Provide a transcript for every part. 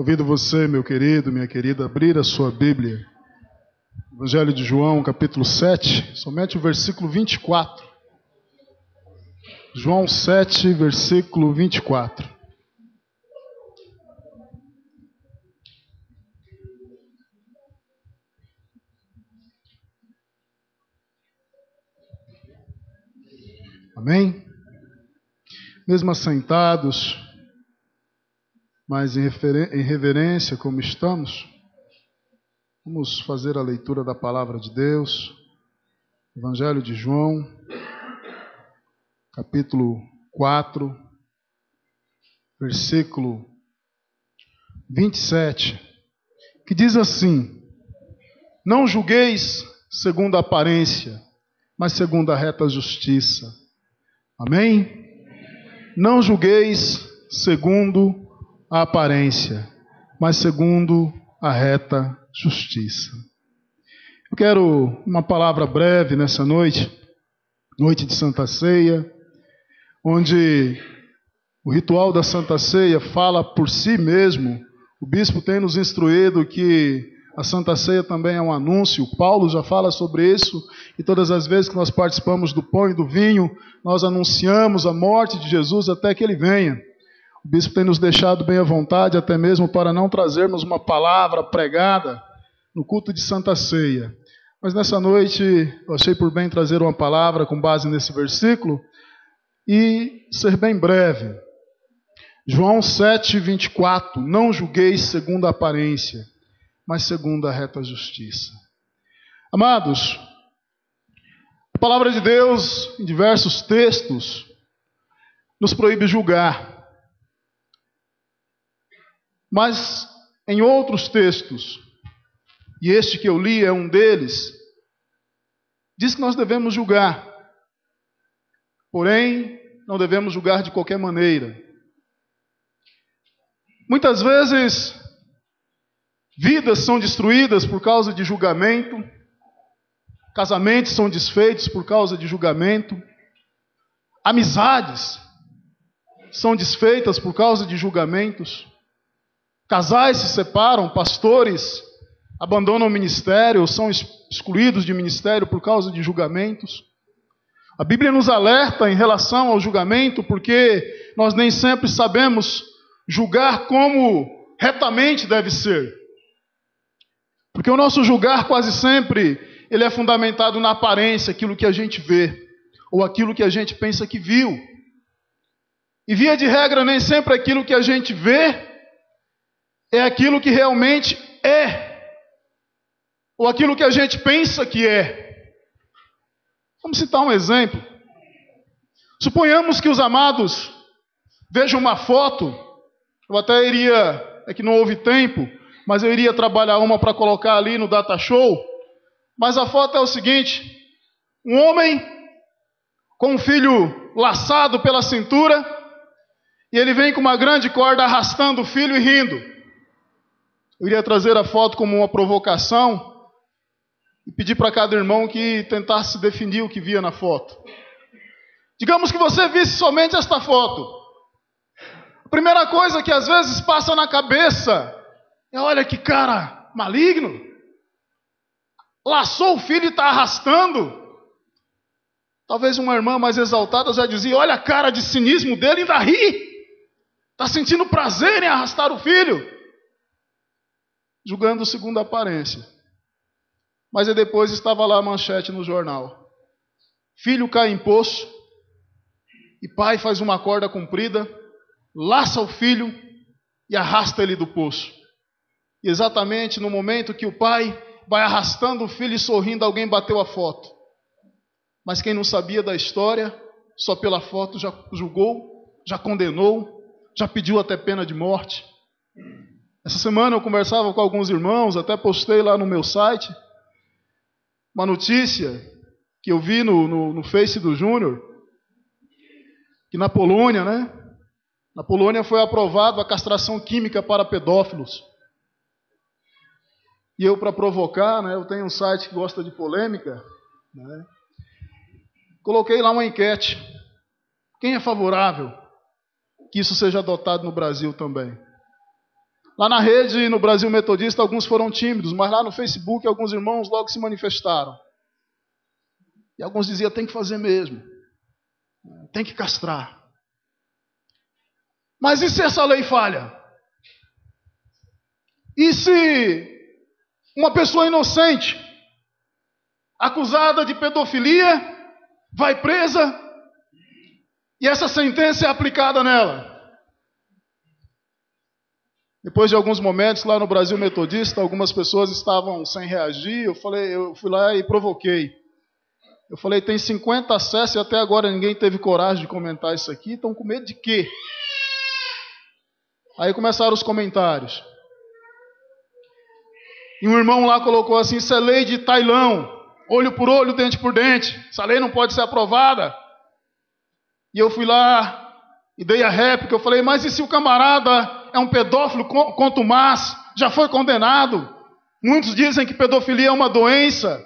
Convido você, meu querido, minha querida, a abrir a sua Bíblia. Evangelho de João, capítulo 7, somente o versículo 24. João 7, versículo 24. Amém? Mesmo assentados, mas em reverência como estamos, vamos fazer a leitura da palavra de Deus. Evangelho de João, capítulo 4, versículo 27, que diz assim: Não julgueis segundo a aparência, mas segundo a reta justiça. Amém? Não julgueis segundo a aparência, mas segundo a reta justiça. Eu quero uma palavra breve nessa noite, noite de Santa Ceia, onde o ritual da Santa Ceia fala por si mesmo. O bispo tem nos instruído que a Santa Ceia também é um anúncio. Paulo já fala sobre isso, e todas as vezes que nós participamos do pão e do vinho, nós anunciamos a morte de Jesus até que ele venha. O bispo tem nos deixado bem à vontade, até mesmo para não trazermos uma palavra pregada no culto de Santa Ceia. Mas nessa noite eu achei por bem trazer uma palavra com base nesse versículo e ser bem breve. João 7, 24. Não julgueis segundo a aparência, mas segundo a reta justiça. Amados, a palavra de Deus, em diversos textos, nos proíbe julgar. Mas em outros textos, e este que eu li é um deles, diz que nós devemos julgar. Porém, não devemos julgar de qualquer maneira. Muitas vezes, vidas são destruídas por causa de julgamento, casamentos são desfeitos por causa de julgamento, amizades são desfeitas por causa de julgamentos, casais se separam, pastores abandonam o ministério, são excluídos de ministério por causa de julgamentos. A Bíblia nos alerta em relação ao julgamento, porque nós nem sempre sabemos julgar como retamente deve ser. Porque o nosso julgar quase sempre, ele é fundamentado na aparência, aquilo que a gente vê, ou aquilo que a gente pensa que viu. E via de regra, nem sempre aquilo que a gente vê é aquilo que realmente é, ou aquilo que a gente pensa que é. Vamos citar um exemplo. Suponhamos que os amados vejam uma foto, eu até iria, é que não houve tempo, mas eu iria trabalhar uma para colocar ali no Data Show, mas a foto é o seguinte: um homem com um filho laçado pela cintura, e ele vem com uma grande corda arrastando o filho e rindo. Eu iria trazer a foto como uma provocação e pedir para cada irmão que tentasse definir o que via na foto. Digamos que você visse somente esta foto. A primeira coisa que às vezes passa na cabeça é: olha que cara maligno. Laçou o filho e está arrastando. Talvez uma irmã mais exaltada já dizia: olha a cara de cinismo dele, ainda ri. Está sentindo prazer em arrastar o filho. Julgando segundo a aparência. Mas aí depois estava lá a manchete no jornal: filho cai em poço, e pai faz uma corda comprida, laça o filho e arrasta ele do poço. E exatamente no momento que o pai vai arrastando o filho e sorrindo, alguém bateu a foto. Mas quem não sabia da história, só pela foto já julgou, já condenou, já pediu até pena de morte. Essa semana eu conversava com alguns irmãos, até postei lá no meu site uma notícia que eu vi no Face do Júnior, que na Polônia, na Polônia foi aprovado a castração química para pedófilos. E eu, para provocar, eu tenho um site que gosta de polêmica, coloquei lá uma enquete: quem é favorável que isso seja adotado no Brasil também? Lá na rede, no Brasil Metodista, alguns foram tímidos, mas lá no Facebook, alguns irmãos logo se manifestaram. E alguns diziam, tem que fazer mesmo. Tem que castrar. Mas e se essa lei falha? E se uma pessoa inocente, acusada de pedofilia, vai presa e essa sentença é aplicada nela? Depois de alguns momentos lá no Brasil Metodista, algumas pessoas estavam sem reagir. Eu fui lá e provoquei. Eu falei, tem 50 acessos e até agora ninguém teve coragem de comentar isso aqui. Estão com medo de quê? Aí começaram os comentários. E um irmão lá colocou assim, isso é lei de Tailão. Olho por olho, dente por dente. Essa lei não pode ser aprovada. E eu fui lá e dei a réplica. Eu falei, mas e se o camarada é um pedófilo contumaz, já foi condenado? Muitos dizem que pedofilia é uma doença.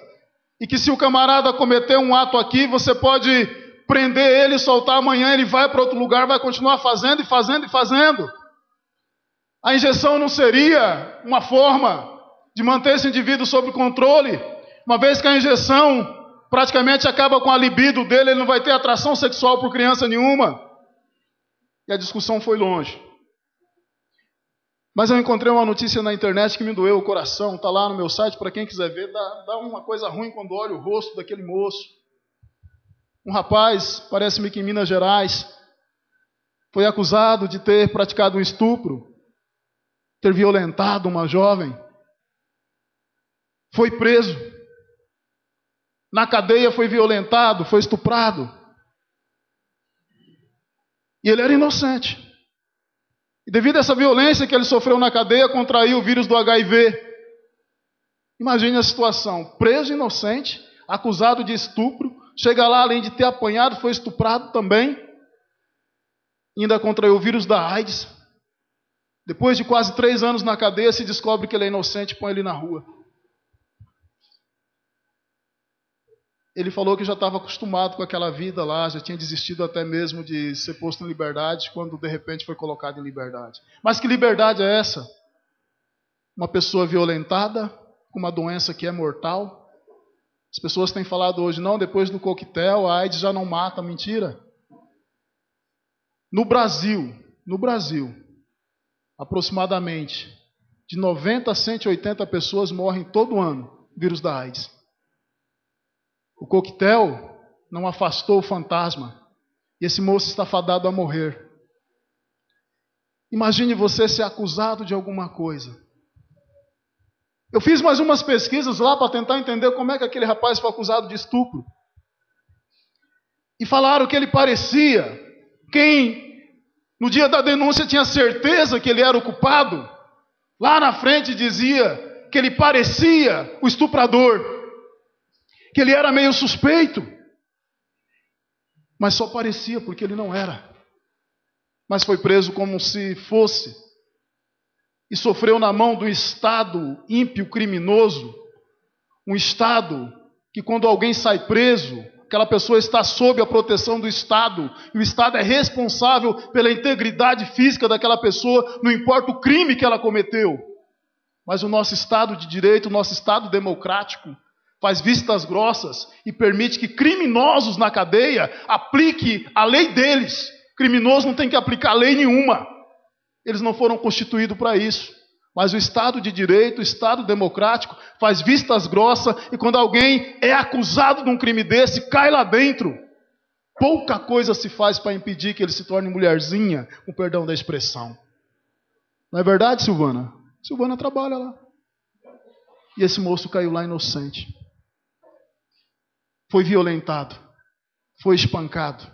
E que se o camarada cometer um ato aqui, você pode prender ele, soltar amanhã, ele vai para outro lugar, vai continuar fazendo e fazendo e fazendo. A injeção não seria uma forma de manter esse indivíduo sob controle, uma vez que a injeção praticamente acaba com a libido dele, ele não vai ter atração sexual por criança nenhuma. E a discussão foi longe. Mas eu encontrei uma notícia na internet que me doeu o coração, está lá no meu site, para quem quiser ver, dá uma coisa ruim quando olha o rosto daquele moço. Um rapaz, parece-me que em Minas Gerais, foi acusado de ter praticado um estupro, ter violentado uma jovem. Foi preso. Na cadeia foi violentado, foi estuprado. E ele era inocente. E devido a essa violência que ele sofreu na cadeia, contraiu o vírus do HIV. Imagine a situação. Preso inocente, acusado de estupro, chega lá, além de ter apanhado, foi estuprado também. Ainda contraiu o vírus da AIDS. Depois de quase 3 anos na cadeia, se descobre que ele é inocente e põe ele na rua. Ele falou que já estava acostumado com aquela vida lá, já tinha desistido até mesmo de ser posto em liberdade, quando de repente foi colocado em liberdade. Mas que liberdade é essa? Uma pessoa violentada, com uma doença que é mortal. As pessoas têm falado hoje, não, depois do coquetel, a AIDS já não mata. Mentira. No Brasil, aproximadamente de 90 a 180 pessoas morrem todo ano do vírus da AIDS. O coquetel não afastou o fantasma. E esse moço está fadado a morrer. Imagine você ser acusado de alguma coisa. Eu fiz mais umas pesquisas lá para tentar entender como é que aquele rapaz foi acusado de estupro. E falaram que ele parecia quem, no dia da denúncia, tinha certeza que ele era o culpado. Lá na frente dizia que ele parecia o estuprador. Que ele era meio suspeito, mas só parecia porque ele não era. Mas foi preso como se fosse e sofreu na mão do Estado ímpio, criminoso, um Estado que quando alguém sai preso, aquela pessoa está sob a proteção do Estado e o Estado é responsável pela integridade física daquela pessoa, não importa o crime que ela cometeu. Mas o nosso Estado de direito, o nosso Estado democrático, faz vistas grossas e permite que criminosos na cadeia apliquem a lei deles. Criminoso não tem que aplicar lei nenhuma. Eles não foram constituídos para isso. Mas o Estado de direito, o Estado democrático, faz vistas grossas e quando alguém é acusado de um crime desse, cai lá dentro. Pouca coisa se faz para impedir que ele se torne mulherzinha, com perdão da expressão. Não é verdade, Silvana? Silvana trabalha lá. E esse moço caiu lá inocente. Foi violentado, foi espancado,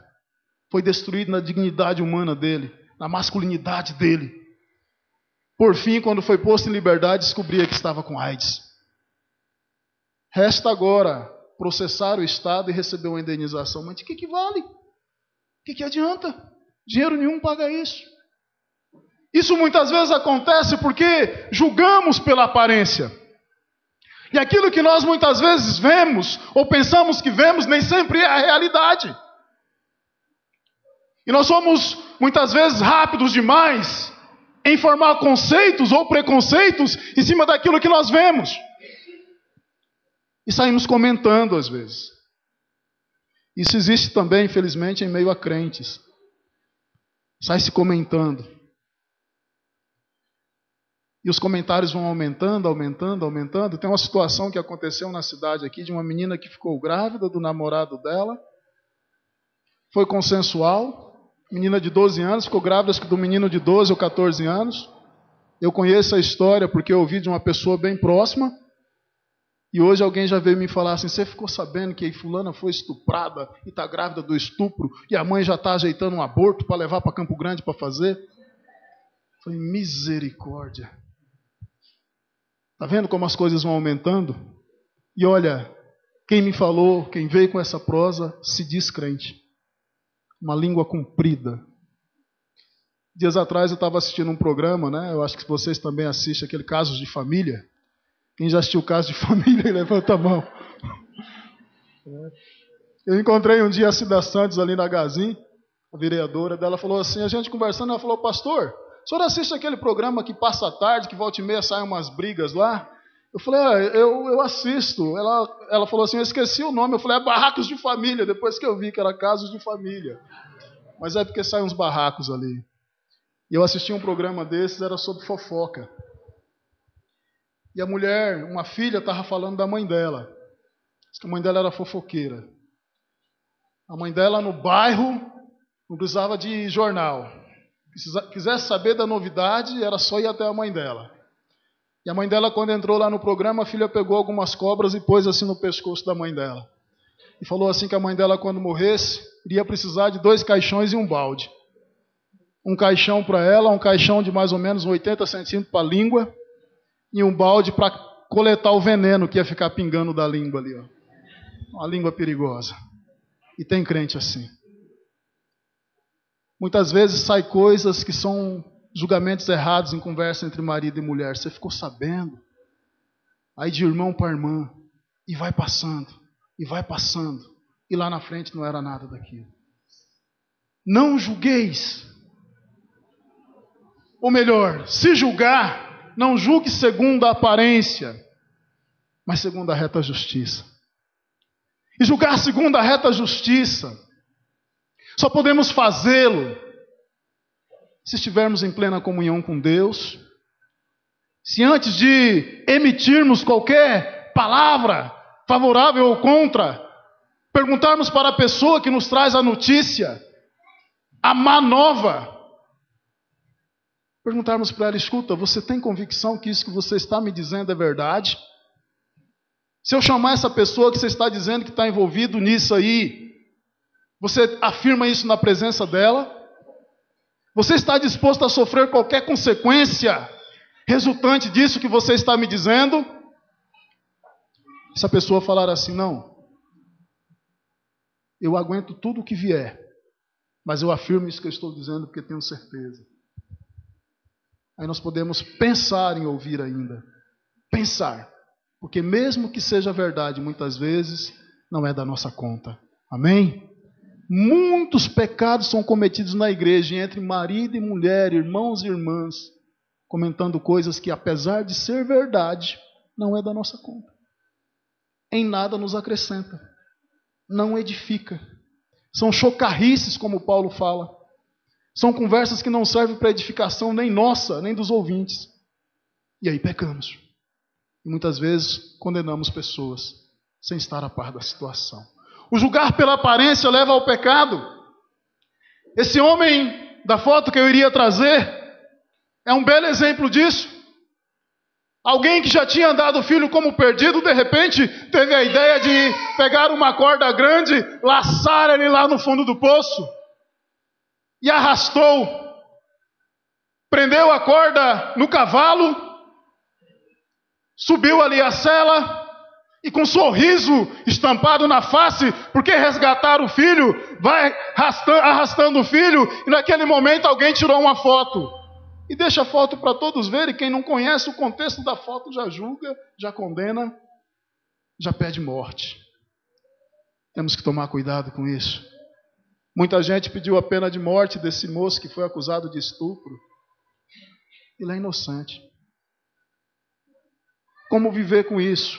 foi destruído na dignidade humana dele, na masculinidade dele. Por fim, quando foi posto em liberdade, descobria que estava com AIDS. Resta agora processar o Estado e receber uma indenização. Mas de que vale? O que adianta? Dinheiro nenhum paga isso. Isso muitas vezes acontece porque julgamos pela aparência. E aquilo que nós muitas vezes vemos, ou pensamos que vemos, nem sempre é a realidade. E nós somos muitas vezes rápidos demais em formar conceitos ou preconceitos em cima daquilo que nós vemos. E saímos comentando às vezes. Isso existe também, infelizmente, em meio a crentes. Sai se comentando. E os comentários vão aumentando, aumentando, aumentando. Tem uma situação que aconteceu na cidade aqui de uma menina que ficou grávida do namorado dela. Foi consensual. Menina de 12 anos, ficou grávida do menino de 12 ou 14 anos. Eu conheço a história porque eu ouvi de uma pessoa bem próxima. E hoje alguém já veio me falar assim, você ficou sabendo que a fulana foi estuprada e está grávida do estupro e a mãe já está ajeitando um aborto para levar para Campo Grande para fazer? Eu falei, misericórdia. Está vendo como as coisas vão aumentando? E olha, quem me falou, quem veio com essa prosa, se diz crente. Uma língua comprida. Dias atrás eu estava assistindo um programa, né? Eu acho que vocês também assistem aquele Casos de Família. Quem já assistiu Casos de Família, levanta a mão. Eu encontrei um dia a Cida Santos ali na Gazin, a vereadora dela falou assim, a gente conversando, ela falou, pastor, o senhor assiste aquele programa que passa a tarde, que volta e meia saem umas brigas lá? Eu falei, eu assisto. Ela falou assim, eu esqueci o nome. Eu falei, é Barracos de Família, depois que eu vi que era Casos de Família. Mas é porque saem uns barracos ali. E eu assisti um programa desses, era sobre fofoca. E a mulher, uma filha, estava falando da mãe dela. Diz que a mãe dela era fofoqueira. A mãe dela no bairro não precisava de jornal. Quisesse saber da novidade, era só ir até a mãe dela. E a mãe dela, quando entrou lá no programa, a filha pegou algumas cobras e pôs assim no pescoço da mãe dela. E falou assim que a mãe dela, quando morresse, iria precisar de 2 caixões e um balde. Um caixão para ela, um caixão de mais ou menos 80 centímetros para a língua, e um balde para coletar o veneno que ia ficar pingando da língua ali. Ó. Uma língua perigosa. E tem crente assim. Muitas vezes sai coisas que são julgamentos errados em conversa entre marido e mulher. Você ficou sabendo? Aí de irmão para irmã. E vai passando. E vai passando. E lá na frente não era nada daquilo. Não julgueis. Ou melhor, se julgar, não julgue segundo a aparência, mas segundo a reta justiça. E julgar segundo a reta justiça, só podemos fazê-lo se estivermos em plena comunhão com Deus, se antes de emitirmos qualquer palavra favorável ou contra, perguntarmos para a pessoa que nos traz a notícia, a má nova, perguntarmos para ela, escuta, você tem convicção que isso que você está me dizendo é verdade? Se eu chamar essa pessoa que você está dizendo que está envolvido nisso aí, você afirma isso na presença dela? Você está disposto a sofrer qualquer consequência resultante disso que você está me dizendo? Se a pessoa falar assim, não, eu aguento tudo o que vier, mas eu afirmo isso que eu estou dizendo porque tenho certeza. Aí nós podemos pensar em ouvir ainda. Pensar. Porque mesmo que seja verdade, muitas vezes não é da nossa conta. Amém? Muitos pecados são cometidos na igreja, entre marido e mulher, irmãos e irmãs, comentando coisas que, apesar de ser verdade, não é da nossa conta. Em nada nos acrescenta. Não edifica. São chocarrices, como Paulo fala. São conversas que não servem para edificação nem nossa, nem dos ouvintes. E aí pecamos. E muitas vezes condenamos pessoas sem estar a par da situação. O julgar pela aparência leva ao pecado. Esse homem da foto que eu iria trazer é um belo exemplo disso. Alguém que já tinha andado o filho como perdido, de repente teve a ideia de pegar uma corda grande, laçar ele lá no fundo do poço e arrastou. Prendeu a corda no cavalo, subiu ali a sela, e com um sorriso estampado na face, porque resgatar o filho, vai arrastando o filho, e naquele momento alguém tirou uma foto. E deixa a foto para todos verem, quem não conhece o contexto da foto já julga, já condena, já pede morte. Temos que tomar cuidado com isso. Muita gente pediu a pena de morte desse moço que foi acusado de estupro. ele é inocente. Como viver com isso?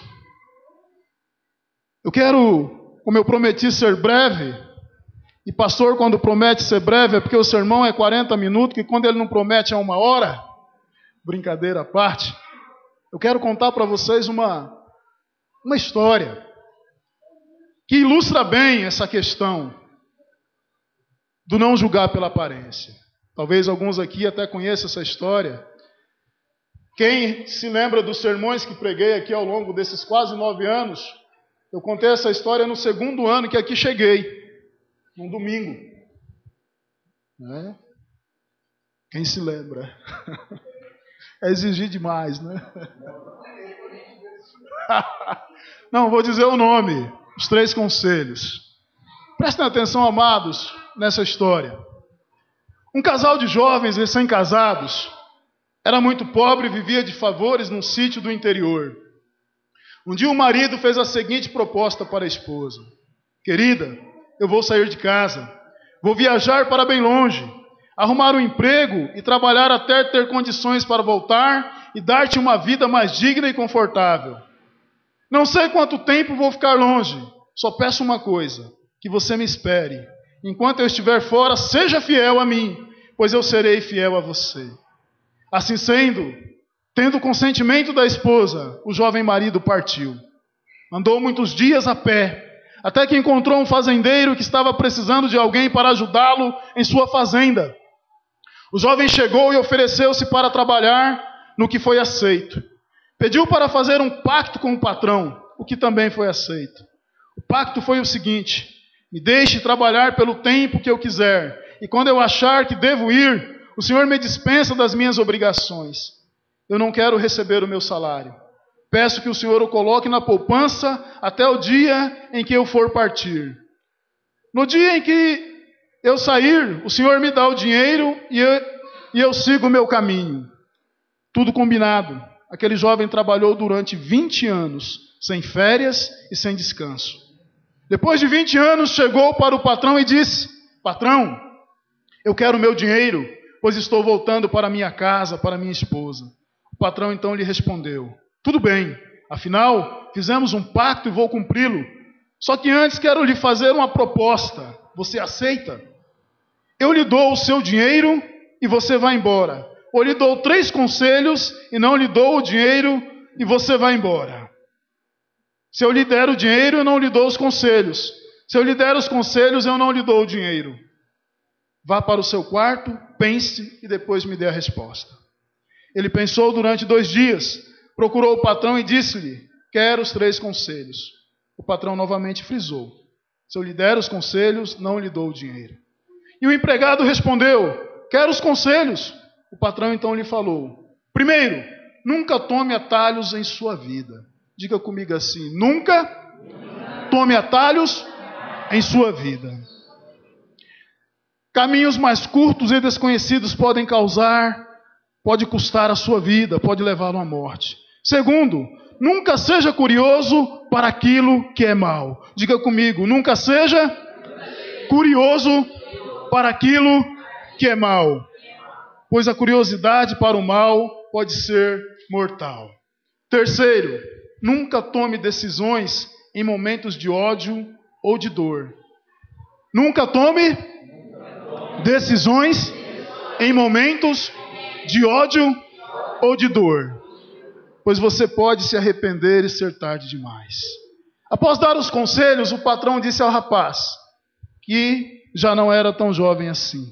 Eu quero, como eu prometi, ser breve. E pastor, quando promete ser breve, é porque o sermão é 40 minutos, que quando ele não promete é 1 hora. Brincadeira à parte. Eu quero contar para vocês uma história que ilustra bem essa questão do não julgar pela aparência. Talvez alguns aqui até conheçam essa história. Quem se lembra dos sermões que preguei aqui ao longo desses quase 9 anos, eu contei essa história no 2º ano que aqui cheguei, num domingo. Quem se lembra? É exigir demais, né? Não, vou dizer o nome, os 3 conselhos. Prestem atenção, amados, nessa história. Um casal de jovens recém-casados era muito pobre e vivia de favores num sítio do interior. Um dia o marido fez a seguinte proposta para a esposa: querida, eu vou sair de casa, vou viajar para bem longe, arrumar um emprego e trabalhar até ter condições para voltar e dar-te uma vida mais digna e confortável. Não sei quanto tempo vou ficar longe, só peço uma coisa, que você me espere. Enquanto eu estiver fora, seja fiel a mim, pois eu serei fiel a você. Assim sendo, tendo o consentimento da esposa, o jovem marido partiu. Andou muitos dias a pé, até que encontrou um fazendeiro que estava precisando de alguém para ajudá-lo em sua fazenda. O jovem chegou e ofereceu-se para trabalhar, no que foi aceito. Pediu para fazer um pacto com o patrão, o que também foi aceito. O pacto foi o seguinte: me deixe trabalhar pelo tempo que eu quiser, e quando eu achar que devo ir, o Senhor me dispensa das minhas obrigações. Eu não quero receber o meu salário. Peço que o Senhor o coloque na poupança até o dia em que eu for partir. No dia em que eu sair, o Senhor me dá o dinheiro e eu sigo o meu caminho. Tudo combinado. Aquele jovem trabalhou durante 20 anos, sem férias e sem descanso. Depois de 20 anos, chegou para o patrão e disse: patrão, eu quero o meu dinheiro, pois estou voltando para minha casa, para minha esposa. O patrão então lhe respondeu: tudo bem, afinal, fizemos um pacto e vou cumpri-lo. Só que antes quero lhe fazer uma proposta. Você aceita? Eu lhe dou o seu dinheiro e você vai embora. Ou lhe dou 3 conselhos e não lhe dou o dinheiro e você vai embora. Se eu lhe der o dinheiro, eu não lhe dou os conselhos. Se eu lhe der os conselhos, eu não lhe dou o dinheiro. Vá para o seu quarto, pense e depois me dê a resposta. Ele pensou durante 2 dias, procurou o patrão e disse-lhe: quero os 3 conselhos. O patrão novamente frisou: se eu lhe der os conselhos, não lhe dou o dinheiro. E o empregado respondeu: quero os conselhos. O patrão então lhe falou: primeiro, nunca tome atalhos em sua vida. Diga comigo assim: nunca tome atalhos em sua vida. Caminhos mais curtos e desconhecidos pode custar a sua vida, pode levá-lo à morte. Segundo, nunca seja curioso para aquilo que é mal. Diga comigo: nunca seja curioso para aquilo que é mal, pois a curiosidade para o mal pode ser mortal. Terceiro, nunca tome decisões em momentos de ódio ou de dor. Nunca tome decisões em momentos de ódio ou de dor, pois você pode se arrepender e ser tarde demais. Após dar os conselhos, o patrão disse ao rapaz, que já não era tão jovem assim: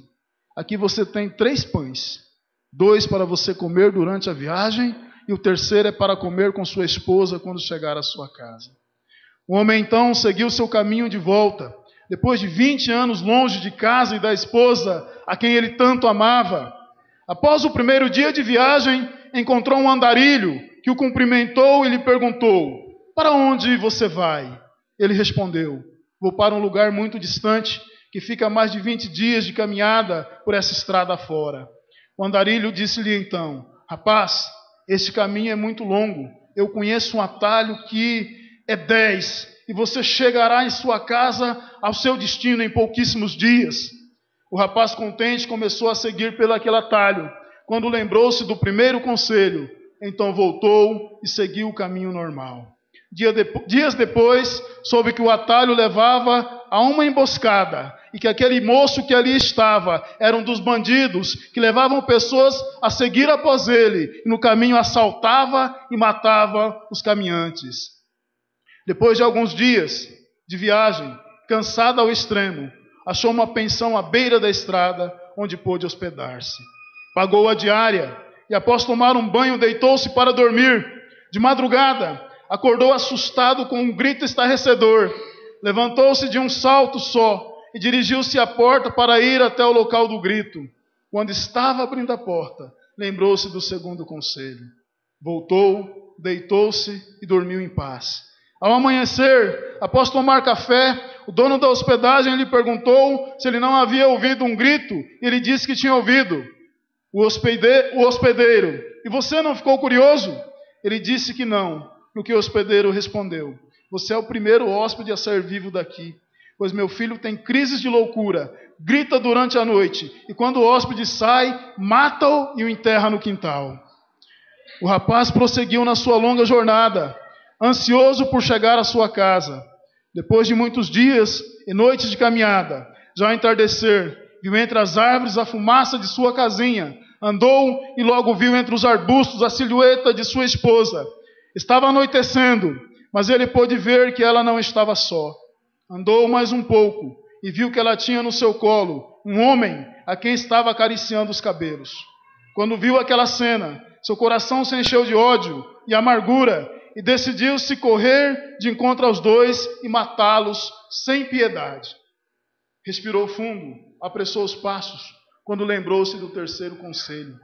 aqui você tem 3 pães, 2 para você comer durante a viagem, e o terceiro é para comer com sua esposa quando chegar à sua casa. O homem então seguiu seu caminho de volta, depois de 20 anos longe de casa e da esposa a quem ele tanto amava. Após o primeiro dia de viagem, encontrou um andarilho que o cumprimentou e lhe perguntou: para onde você vai? Ele respondeu: vou para um lugar muito distante, que fica a mais de 20 dias de caminhada por essa estrada fora. O andarilho disse-lhe então: rapaz, este caminho é muito longo, eu conheço um atalho que é 10, e você chegará em sua casa ao seu destino em pouquíssimos dias. O rapaz contente começou a seguir pelo aquele atalho. quando lembrou-se do primeiro conselho, então voltou e seguiu o caminho normal. Dias depois, soube que o atalho levava a uma emboscada e que aquele moço que ali estava era um dos bandidos que levavam pessoas a seguir após ele e no caminho assaltava e matava os caminhantes. Depois de alguns dias de viagem, cansada ao extremo, achou uma pensão à beira da estrada onde pôde hospedar-se. Pagou a diária e, após tomar um banho, deitou-se para dormir. De madrugada, acordou assustado com um grito estarrecedor. Levantou-se de um salto só e dirigiu-se à porta para ir até o local do grito. Quando estava abrindo a porta, lembrou-se do segundo conselho. Voltou, deitou-se e dormiu em paz. Ao amanhecer, após tomar café, o dono da hospedagem lhe perguntou se ele não havia ouvido um grito, e ele disse que tinha ouvido. O hospedeiro: "E você não ficou curioso?" Ele disse que não. No que o hospedeiro respondeu: "Você é o primeiro hóspede a sair vivo daqui, pois meu filho tem crises de loucura, grita durante a noite, e quando o hóspede sai, mata-o e o enterra no quintal." O rapaz prosseguiu na sua longa jornada, ansioso por chegar à sua casa. Depois de muitos dias e noites de caminhada, já ao entardecer, viu entre as árvores a fumaça de sua casinha. Andou e logo viu entre os arbustos a silhueta de sua esposa. Estava anoitecendo, mas ele pôde ver que ela não estava só. Andou mais um pouco e viu que ela tinha no seu colo um homem a quem estava acariciando os cabelos. Quando viu aquela cena, seu coração se encheu de ódio e amargura e decidiu-se correr de encontro aos dois e matá-los sem piedade. Respirou fundo, apressou os passos, quando lembrou-se do terceiro conselho.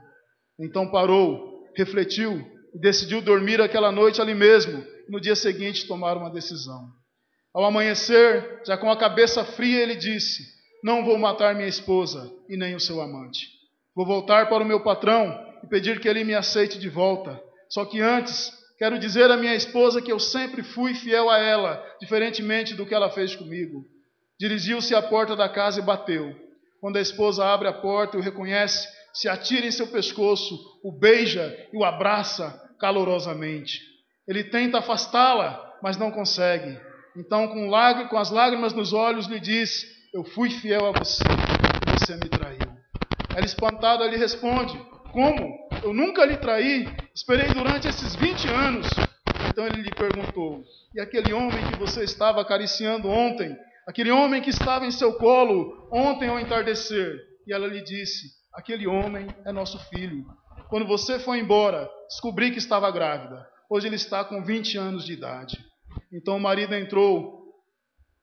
Então parou, refletiu e decidiu dormir aquela noite ali mesmo e no dia seguinte tomar uma decisão. Ao amanhecer, já com a cabeça fria, ele disse: "Não vou matar minha esposa e nem o seu amante. Vou voltar para o meu patrão e pedir que ele me aceite de volta. Só que antes, quero dizer à minha esposa que eu sempre fui fiel a ela, diferentemente do que ela fez comigo." Dirigiu-se à porta da casa e bateu. Quando a esposa abre a porta e o reconhece, se atira em seu pescoço, o beija e o abraça calorosamente. Ele tenta afastá-la, mas não consegue. Então, com as lágrimas nos olhos, lhe diz: "Eu fui fiel a você e você me traiu." Ela, espantada, lhe responde: "Como? Eu nunca lhe traí. Esperei durante esses 20 anos." Então ele lhe perguntou: "E aquele homem que você estava acariciando ontem? Aquele homem que estava em seu colo ontem ao entardecer?" E ela lhe disse: "Aquele homem é nosso filho. Quando você foi embora, descobri que estava grávida. Hoje ele está com 20 anos de idade." Então o marido entrou,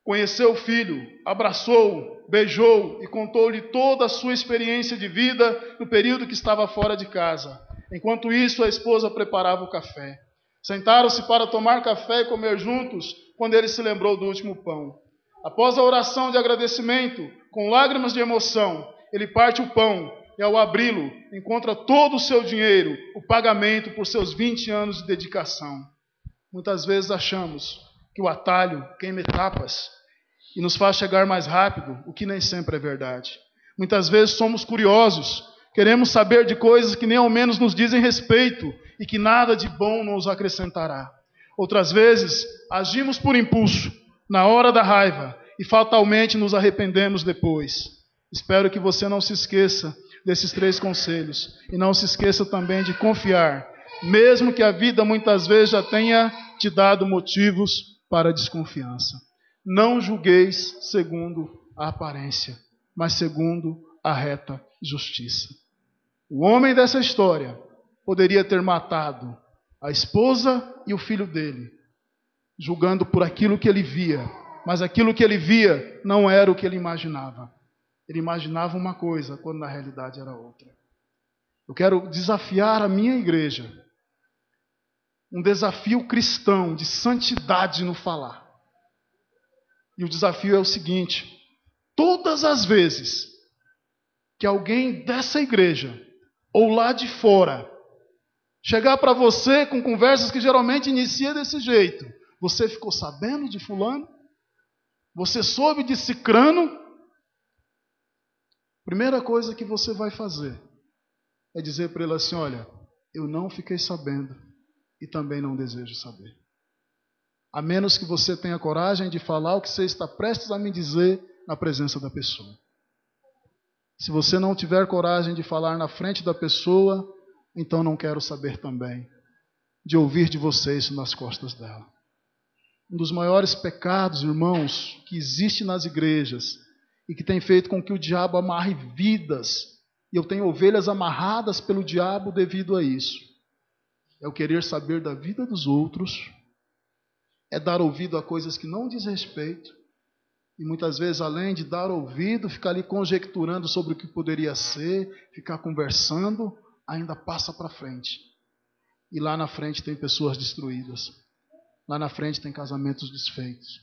conheceu o filho, abraçou-o, beijou-o e contou-lhe toda a sua experiência de vida no período que estava fora de casa. Enquanto isso, a esposa preparava o café. Sentaram-se para tomar café e comer juntos, quando ele se lembrou do último pão. Após a oração de agradecimento, com lágrimas de emoção, ele parte o pão e, ao abri-lo, encontra todo o seu dinheiro, o pagamento por seus 20 anos de dedicação. Muitas vezes achamos que o atalho queima etapas e nos faz chegar mais rápido, o que nem sempre é verdade. Muitas vezes somos curiosos, queremos saber de coisas que nem ao menos nos dizem respeito e que nada de bom nos acrescentará. Outras vezes, agimos por impulso, na hora da raiva, e fatalmente nos arrependemos depois. Espero que você não se esqueça desses 3 conselhos e não se esqueça também de confiar, mesmo que a vida muitas vezes já tenha te dado motivos para desconfiança. Não julgueis segundo a aparência, mas segundo a reta justiça. O homem dessa história poderia ter matado a esposa e o filho dele, julgando por aquilo que ele via, mas aquilo que ele via não era o que ele imaginava. Ele imaginava uma coisa, quando na realidade era outra. Eu quero desafiar a minha igreja, um desafio cristão de santidade no falar. E o desafio é o seguinte: todas as vezes que alguém dessa igreja, ou lá de fora, chegar para você com conversas que geralmente inicia desse jeito: "Você ficou sabendo de fulano? Você soube de cicrano?" Primeira coisa que você vai fazer é dizer para ele assim: olha, eu não fiquei sabendo e também não desejo saber. A menos que você tenha coragem de falar o que você está prestes a me dizer na presença da pessoa. Se você não tiver coragem de falar na frente da pessoa, então não quero saber também de ouvir de você isso nas costas dela. Um dos maiores pecados, irmãos, que existe nas igrejas e que tem feito com que o diabo amarre vidas, e eu tenho ovelhas amarradas pelo diabo devido a isso, é o querer saber da vida dos outros, é dar ouvido a coisas que não diz respeito, e muitas vezes, além de dar ouvido, ficar ali conjecturando sobre o que poderia ser, ficar conversando, ainda passa para frente. E lá na frente tem pessoas destruídas. Lá na frente tem casamentos desfeitos.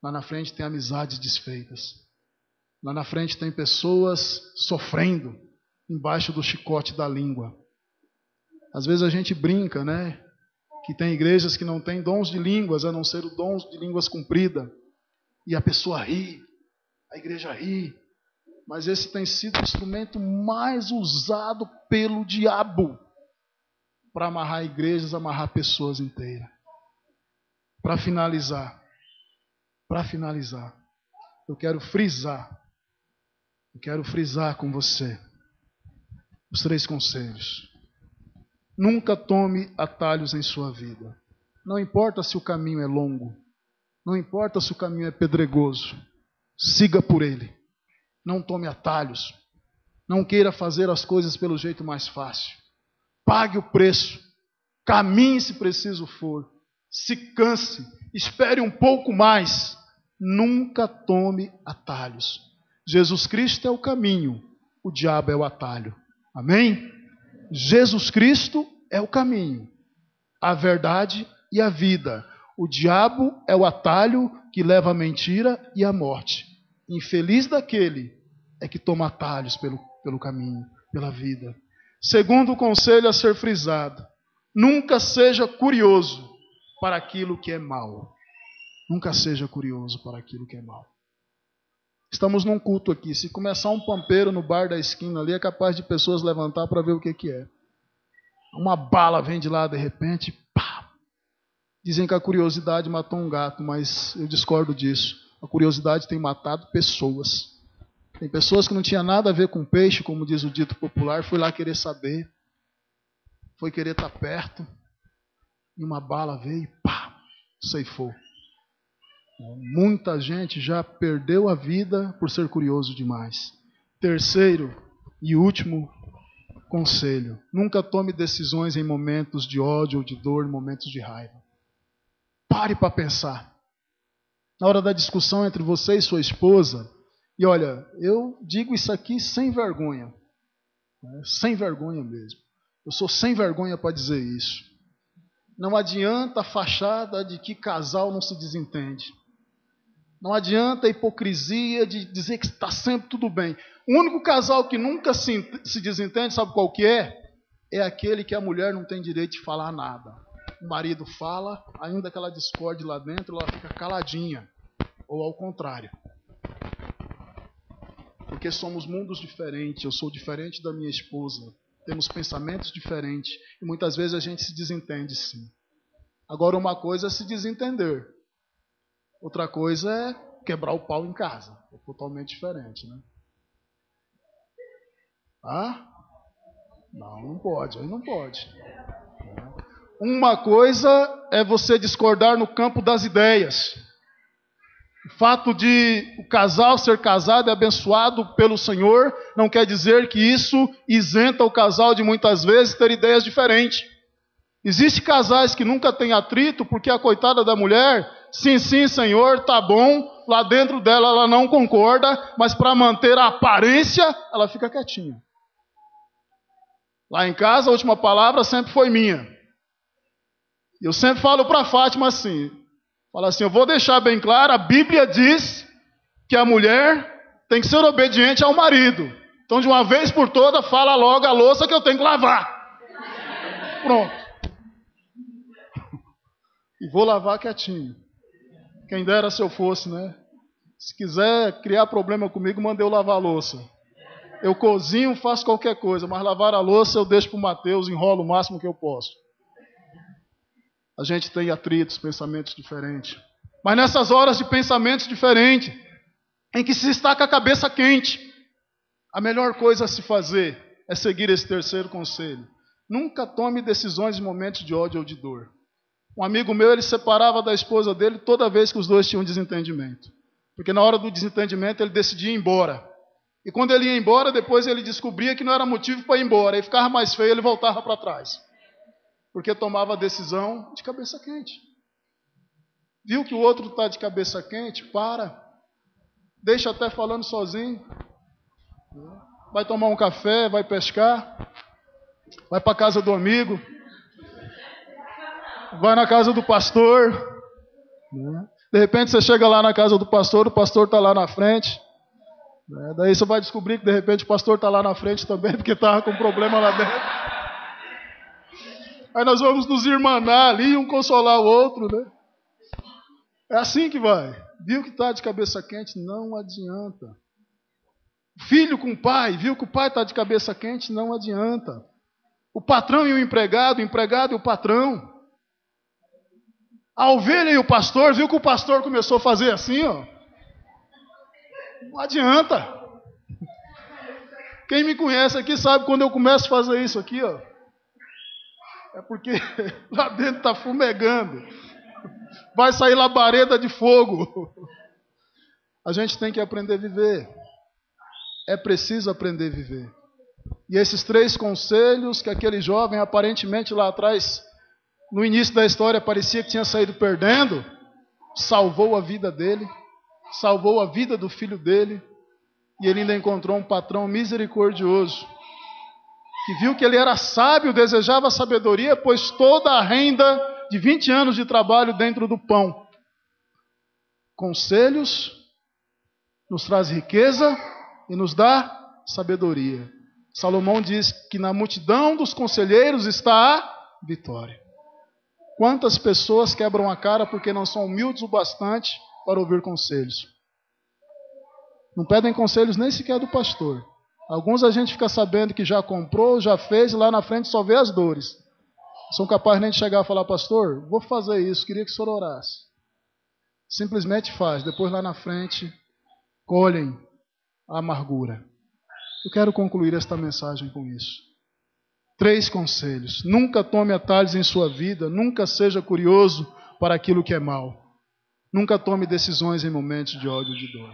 Lá na frente tem amizades desfeitas. Lá na frente tem pessoas sofrendo embaixo do chicote da língua. Às vezes a gente brinca, né? Que tem igrejas que não têm dons de línguas, a não ser o dom de línguas cumprida. E a pessoa ri, a igreja ri. Mas esse tem sido o instrumento mais usado pelo diabo para amarrar igrejas, amarrar pessoas inteiras. Para finalizar, eu quero frisar com você os 3 conselhos. Nunca tome atalhos em sua vida. Não importa se o caminho é longo, não importa se o caminho é pedregoso, siga por ele. Não tome atalhos. Não queira fazer as coisas pelo jeito mais fácil. Pague o preço. Caminhe se preciso for. Se canse. Espere um pouco mais. Nunca tome atalhos. Jesus Cristo é o caminho. O diabo é o atalho. Amém? Jesus Cristo é o caminho, a verdade e a vida. O diabo é o atalho que leva à mentira e à morte. Infeliz daquele é que toma atalhos pelo caminho, pela vida. Segundo conselho a ser frisado: nunca seja curioso para aquilo que é mal. Nunca seja curioso para aquilo que é mal. Estamos num culto aqui. Se começar um pampeiro no bar da esquina ali, é capaz de pessoas levantar para ver o que é. Uma bala vem de lá de repente, pá! Dizem que a curiosidade matou um gato, mas eu discordo disso. A curiosidade tem matado pessoas. Tem pessoas que não tinham nada a ver com peixe, como diz o dito popular, foi lá querer saber, foi querer estar perto, e uma bala veio e pá, ceifou. Muita gente já perdeu a vida por ser curioso demais. Terceiro e último conselho: nunca tome decisões em momentos de ódio ou de dor, em momentos de raiva. Pare para pensar. Na hora da discussão entre você e sua esposa, e olha, eu digo isso aqui sem vergonha, sem vergonha mesmo. Eu sou sem vergonha para dizer isso. Não adianta a fachada de que casal não se desentende. Não adianta a hipocrisia de dizer que está sempre tudo bem. O único casal que nunca se desentende, sabe qual que é? É aquele que a mulher não tem direito de falar nada. O marido fala, ainda que ela discorde lá dentro, ela fica caladinha. Ou ao contrário. Porque somos mundos diferentes, eu sou diferente da minha esposa. Temos pensamentos diferentes. E muitas vezes a gente se desentende, sim. Agora, uma coisa é se desentender. Outra coisa é quebrar o pau em casa. É totalmente diferente, né? Ah? Não pode. Aí não pode. Uma coisa é você discordar no campo das ideias. O fato de o casal ser casado e abençoado pelo Senhor não quer dizer que isso isenta o casal de muitas vezes ter ideias diferentes. Existem casais que nunca têm atrito porque a coitada da mulher, sim, Senhor, tá bom, lá dentro dela ela não concorda, mas para manter a aparência, ela fica quietinha. Lá em casa, a última palavra sempre foi minha. Eu sempre falo para a Fátima assim, eu vou deixar bem claro, a Bíblia diz que a mulher tem que ser obediente ao marido. Então, de uma vez por todas, fala logo a louça que eu tenho que lavar. Pronto. E vou lavar quietinho. Quem dera se eu fosse, né? Se quiser criar problema comigo, manda eu lavar a louça. Eu cozinho, faço qualquer coisa, mas lavar a louça eu deixo para o Mateus, enrolo o máximo que eu posso. A gente tem atritos, pensamentos diferentes. Mas nessas horas de pensamentos diferentes, em que se está com a cabeça quente, a melhor coisa a se fazer é seguir esse terceiro conselho. Nunca tome decisões em momentos de ódio ou de dor. Um amigo meu, ele separava da esposa dele toda vez que os dois tinham desentendimento. Porque na hora do desentendimento ele decidia ir embora. E quando ele ia embora, depois ele descobria que não era motivo para ir embora. Aí ficava mais feio, ele voltava para trás. Porque tomava a decisão de cabeça quente. Viu que o outro está de cabeça quente? Para. Deixa até falando sozinho. Vai tomar um café, vai pescar. Vai para a casa do amigo. Vai na casa do pastor. De repente você chega lá na casa do pastor, o pastor está lá na frente. Daí você vai descobrir que de repente o pastor está lá na frente também, porque estava com problema lá dentro. Aí nós vamos nos irmanar ali, um consolar o outro, né? É assim que vai. Viu que está de cabeça quente? Não adianta. Filho com pai, viu que o pai está de cabeça quente? Não adianta. O patrão e o empregado e o patrão. A ovelha e o pastor, viu que o pastor começou a fazer assim, ó. Não adianta. Quem me conhece aqui sabe quando eu começo a fazer isso aqui, ó. É porque lá dentro está fumegando. Vai sair labareda de fogo. A gente tem que aprender a viver. É preciso aprender a viver. E esses 3 conselhos que aquele jovem, aparentemente lá atrás, no início da história, parecia que tinha saído perdendo, salvou a vida dele, salvou a vida do filho dele, e ele ainda encontrou um patrão misericordioso, que viu que ele era sábio, desejava sabedoria, pois toda a renda de 20 anos de trabalho dentro do pão. Conselhos nos traz riqueza e nos dá sabedoria. Salomão diz que na multidão dos conselheiros está a vitória. Quantas pessoas quebram a cara porque não são humildes o bastante para ouvir conselhos? Não pedem conselhos nem sequer do pastor. Alguns a gente fica sabendo que já comprou, já fez, e lá na frente só vê as dores. São capazes nem de chegar e falar, pastor, vou fazer isso, queria que o senhor orasse. Simplesmente faz, depois lá na frente colhem a amargura. Eu quero concluir esta mensagem com isso. 3 conselhos. Nunca tome atalhos em sua vida, nunca seja curioso para aquilo que é mal. Nunca tome decisões em momentos de ódio e de dor.